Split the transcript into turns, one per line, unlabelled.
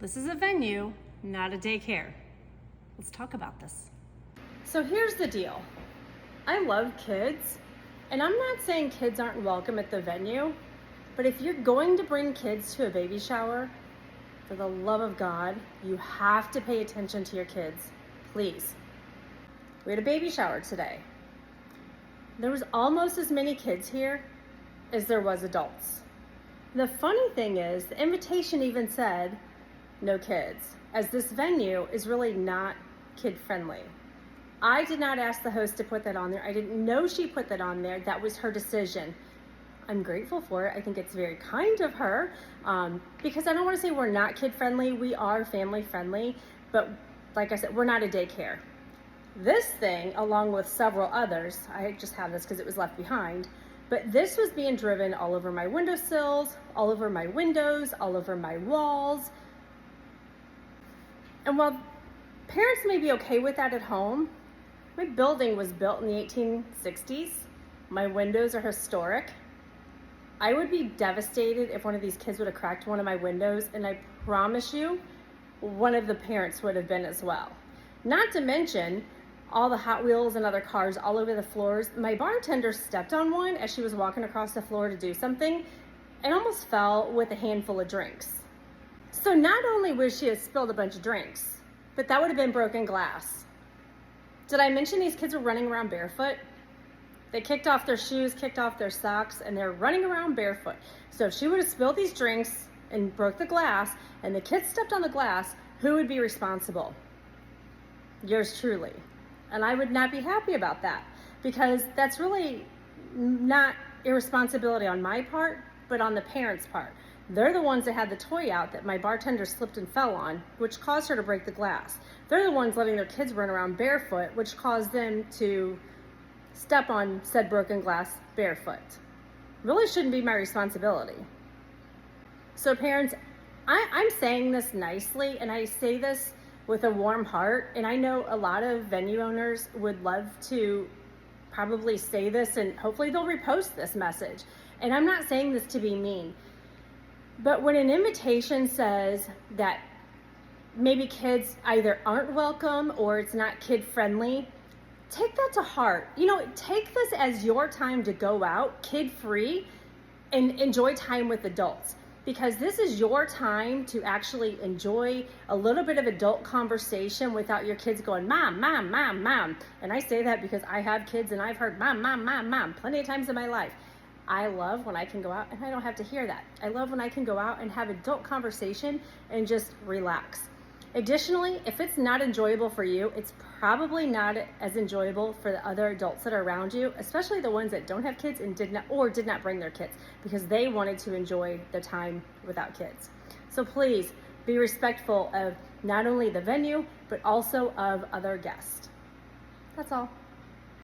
This is a venue, not a daycare. Let's talk about this.
So here's the deal. I love kids, and I'm not saying kids aren't welcome at the venue, but if you're going to bring kids to a baby shower, for the love of God, you have to pay attention to your kids, please. We had a baby shower today. There was almost as many kids here as there was adults. The funny thing is, the invitation even said, no kids, as this venue is really not kid friendly. I did not ask the host to put that on there. I didn't know she put that on there. That was her decision. I'm grateful for it. I think it's very kind of her because I don't want to say we're not kid friendly. We are family friendly, but like I said, we're not a daycare. This thing, along with several others, I just have this because it was left behind, but this was being driven all over my windowsills, all over my windows, all over my walls. And while parents may be okay with that at home, my building was built in the 1860s. My windows are historic. I would be devastated if one of these kids would have cracked one of my windows, and I promise you, one of the parents would have been as well. Not to mention all the Hot Wheels and other cars all over the floors. My bartender stepped on one as she was walking across the floor to do something and almost fell with a handful of drinks. So not only would she have spilled a bunch of drinks, but that would have been broken glass. Did I mention these kids were running around barefoot? They kicked off their shoes, kicked off their socks, and they're running around barefoot. So if she would have spilled these drinks and broke the glass, and the kids stepped on the glass, who would be responsible? Yours truly. And I would not be happy about that because that's really not irresponsibility on my part, but on the parents' part. They're the ones that had the toy out that my bartender slipped and fell on, which caused her to break the glass. They're the ones letting their kids run around barefoot, which caused them to step on said broken glass barefoot. Really shouldn't be my responsibility. So parents, I'm saying this nicely, and I say this with a warm heart, and I know a lot of venue owners would love to probably say this, and hopefully they'll repost this message. And I'm not saying this to be mean, but when an invitation says that maybe kids either aren't welcome or it's not kid friendly, take that to heart. Take this as your time to go out kid free and enjoy time with adults, because this is your time to actually enjoy a little bit of adult conversation without your kids going, mom, mom, mom, mom. And I say that because I have kids and I've heard mom, mom, mom, mom plenty of times in my life. I love when I can go out and I don't have to hear that. I love when I can go out and have adult conversation and just relax. Additionally, if it's not enjoyable for you, it's probably not as enjoyable for the other adults that are around you, especially the ones that don't have kids and did not bring their kids because they wanted to enjoy the time without kids. So please be respectful of not only the venue, but also of other guests. That's all.